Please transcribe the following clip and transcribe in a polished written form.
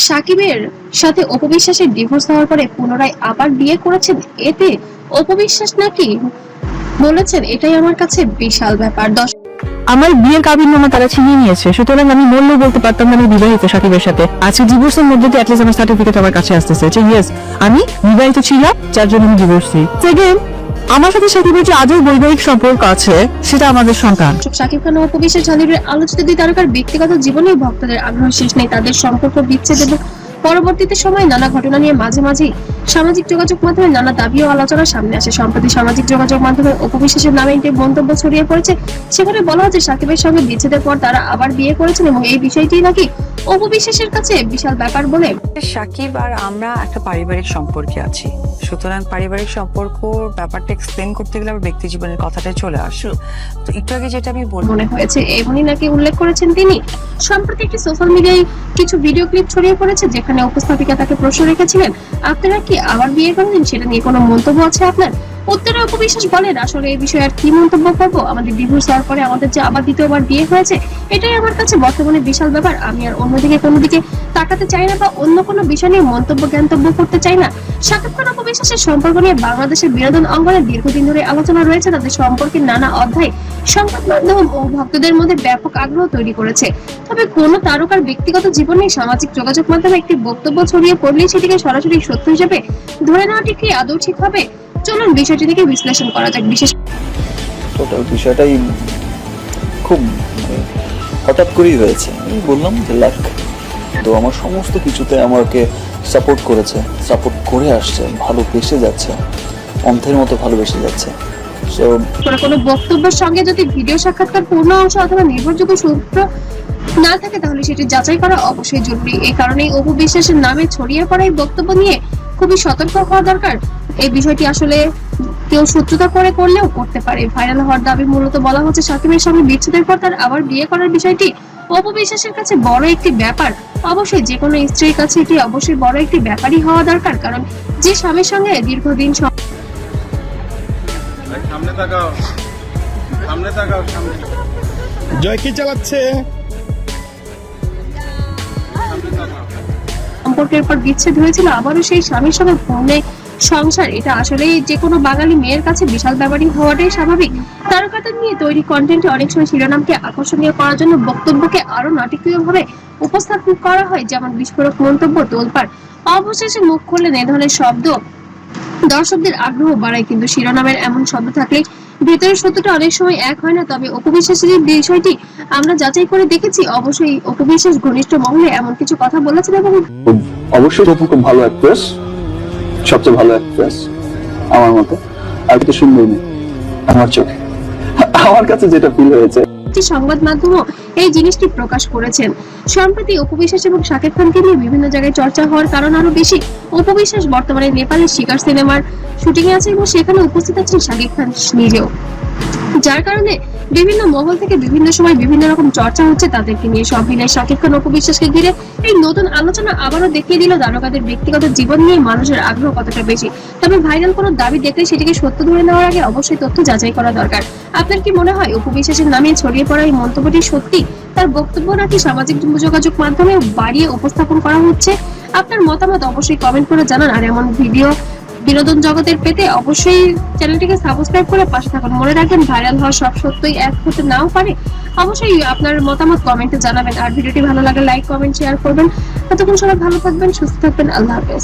সাকিবের সাথে অপু বিশ্বাসের ডিভোর্স হওয়ার পরে পুনরায় আবার বিয়ে করেছেন। এতে অপু বিশ্বাস নাকি বলেছেন, এটাই আমার কাছে বিশাল ব্যাপার। আমার বিয়ের কাবিননামা তারা ছিনিয়ে নিয়েছে, সুতরাং আমি মরলেও বলতে পারতাম না আমি বিবাহিত সাকিবের সাথে। আজকে ডিভোর্সের মধ্যে দিয়ে অ্যাটলিস্ট আমার সার্টিফিকেট আমার কাছে আসতেছে যে ইয়েস আমি বিবাহিত ছিলাম, যার জন্য আমি ডিভোর্সি। সেকেন্ড, আমার সাথে সাকিবের যে আজও বৈবাহিক সম্পর্ক আছে সেটা আমাদের সন্তান। সাকিব খান ও অপু বিশ্বাস ঢালিউডের আলোচিত দুই তারকার ব্যক্তিগত জীবনে ভক্তদের আগ্রহ শেষ নেই। তাদের সম্পর্ক বিচ্ছেদ এবং পরবর্তীতে সময় নানা ঘটনা নিয়ে মাঝে মাঝে সামাজিক যোগাযোগ মাধ্যমে নানা দাবি ও আলোচনা সামনে আসে। সম্প্রতি সামাজিক যোগাযোগ মাধ্যমে অপু বিশ্বাসের নামে একটি মন্তব্য ছড়িয়ে পড়েছে। সেখানে বলা হচ্ছে সাকিবের সঙ্গে বিচ্ছেদের পর তারা আবার বিয়ে করেছেন এবং এই বিষয়টি নাকি অপু বিশ্বাসের কাছে বিশাল ব্যাপার বলে। সাকিব আর আমরা একটা পারিবারিক সম্পর্কে আছি, সুতরাং পারিবারিক সম্পর্ক ব্যাপারটা এক্সপ্লেন করতে গেলে আমার ব্যক্তি জীবনের কথাটাই চলে আসে। তো একটু আগে যেটা আমি মনে হয়েছে এমনই নাকি উল্লেখ করেছেন তিনি। সম্প্রতি একটি সোশ্যাল মিডিয়ায় কিছু ভিডিও ক্লিপ ছড়িয়ে পড়েছে যেখানে উপস্থাপিকা তাকে প্রশ্ন রেখেছিলেন, আপনারা কি আবার বিয়ে করেন, সেটা নিয়ে কোনো মন্তব্য আছে আপনার? উত্তরে অপু বিশ্বাস বলেন, আসলে এই বিষয়ে আর কি মন্তব্য করবো, আমাদের ডিভোর্স হওয়ার পরে আমাদের যে আবার দ্বিতীয়বার বিয়ে হয়েছে এটাই আমার কাছে বর্তমানে বিশাল ব্যাপার। আমি আর অন্যদিকে কোনো দিকে তাকাতে চাই না বা অন্য কোনো বিষয় নিয়ে জ্ঞাতব্য করতে চাই না। সাকিব খান অপু বিশ্বাসের সম্পর্ক নিয়ে বাংলাদেশের বিনোদন অঙ্গনে দীর্ঘদিন ধরে আলোচনা রয়েছে। তাদের সম্পর্কের নানা অধ্যায় সংবাদ মাধ্যম ও ভক্তদের মধ্যে ব্যাপক আগ্রহ তৈরি করেছে। তবে কোনো তারকার ব্যক্তিগত জীবনে সামাজিক যোগাযোগ মাধ্যমে একটি বক্তব্য ছড়িয়ে পড়লেই সেটিকে সরাসরি সত্য হিসেবে ধরে নেওয়াটি কি আদৌ ঠিক হবে? চলুন বিষয়টি থেকে বিশ্লেষণ করা যাক। বিশেষ টোটাল বিষয়টাই খুব হঠাৎ করেই হয়েছে। আমি বললাম যে লাক, তো আমার সমস্ত কিছুতে আমাকে সাপোর্ট করেছে, সাপোর্ট করে আসছে, ভালোবেসে যাচ্ছে, অন্ধের মতো ভালোবেসে যাচ্ছে। সো কোনো বক্তব্যের সঙ্গে যদি ভিডিও সাক্ষাৎকার পূর্ণ অংশ অথবা নির্ভরযোগ্য সূত্র না থাকে তাহলে সেটি যাচাই করা অবশ্যই জরুরি। এই কারণেই অপু বিশ্বাসের নামে ছড়িয়ে পড়া এই বক্তব্য নিয়ে খুবই সতর্ক হওয়া দরকার। এই বিষয়টি আসলে কেউ সূত্রতা করে করলেও করতে পারে। ভাইরাল হওয়ার দাবি মূলত বলা হচ্ছে সাকিবের সঙ্গে বিচ্ছেদের পর তার আবার বিয়ে করার বিষয়টি অপু বিশ্বাসের কাছে বড় একটি ব্যাপার। অবশ্যই যে কোনো স্ত্রীর কাছে এটি অবশ্যই বড় একটি ব্যাপারই হওয়া দরকার, কারণ যে স্বামীর সঙ্গে দীর্ঘদিন জয় কি চালাচ্ছে সম্পর্কের পর বিচ্ছেদ হয়েছিল, আবারও সেই স্বামীর সঙ্গে ফোনে সংসার, এটা আসলে যে কোনো বাঙালি মেয়ের কাছে বিশাল ব্যাপারই হওয়াটাই স্বাভাবিক। তারকাদের নিয়ে তৈরি কন্টেন্টে অনেক সময় শিরোনামকে আকর্ষণীয় করার জন্য বক্তব্যকে আরো নাটকীয়ভাবে উপস্থাপন করা হয়, যেমন বিস্ফোরক মন্তব্য, তোলপাড়। অবশেষে মুখ খুললেন এ ধরনের শব্দ দর্শকদের আগ্রহ বাড়ায়, কিন্তু শিরোনামের এমন শব্দ থাকলে ভেতরের সত্যটা অনেক সময় এক হয় না। তবে অপু বিশ্বাসের বিষয়টি আমরা যাচাই করে দেখেছি। অবশ্যই অপু বিশ্বাস ঘনিষ্ঠ মহলে এমন কিছু কথা বলেছেন এবং অবশ্যই অপু খুব ভালো অ্যাক্ট্রেস, সবচেয়ে ভালো অ্যাক্ট্রেস আমার মতে। আর কিছু সুন্দর নেই আমার চোখে, আমার কাছে যেটা ফিল হয়েছে। সংবাদ মাধ্যমও এই জিনিসটি প্রকাশ করেছেন। সম্প্রতি অপু বিশ্বাস এবং শাকিব খানকে নিয়ে বিভিন্ন জায়গায় চর্চা হওয়ার কারণ আরো বেশি। অপু বিশ্বাস বর্তমানে নেপালের শিকার সিনেমার শুটিং এ আছে এবং সেখানে উপস্থিত আছেন শাকিব খান নিজেও, যার কারণে বিভিন্ন মহল থেকে বিভিন্ন সময় বিভিন্ন রকম চর্চা হচ্ছে তাদেরকে নিয়ে। সব মিলে শাকিব খান অপু বিশ্বাসকে ঘিরে এই নতুন আলোচনা আবারও দেখিয়ে দিল তারকাদের ব্যক্তিগত জীবন নিয়ে মানুষের আগ্রহ কতটা বেশি। তবে ভাইরাল কোনো দাবি দেখলে সেটিকে সত্য ধরে নেওয়ার আগে অবশ্যই তথ্য যাচাই করা দরকার। আপনার কি মনে হয় অপু বিশ্বাসের নামে ছড়িয়ে পড়া এই মন্তব্যটি সত্যি? তার বক্তব্য নাকি সামাজিক যোগাযোগ মাধ্যমে বাড়িয়ে উপস্থাপন করা হচ্ছে? আপনার মতামত অবশ্যই কমেন্ট করে জানান। আর এমন ভিডিও বিনোদন জগতের পেতে অবশ্যই চ্যানেলটিকে সাবস্ক্রাইব করে পাশে থাকুন। মনে রাখবেন ভাইরাল হওয়া সব সত্যই এক হতে নাও পারে। অবশ্যই আপনার মতামত কমেন্টে জানাবেন। আর ভিডিওটি ভালো লাগলে লাইক, কমেন্ট, শেয়ার করবেন। ততক্ষণ সবাই ভালো থাকবেন, সুস্থ থাকবেন। আল্লাহ হাফেজ।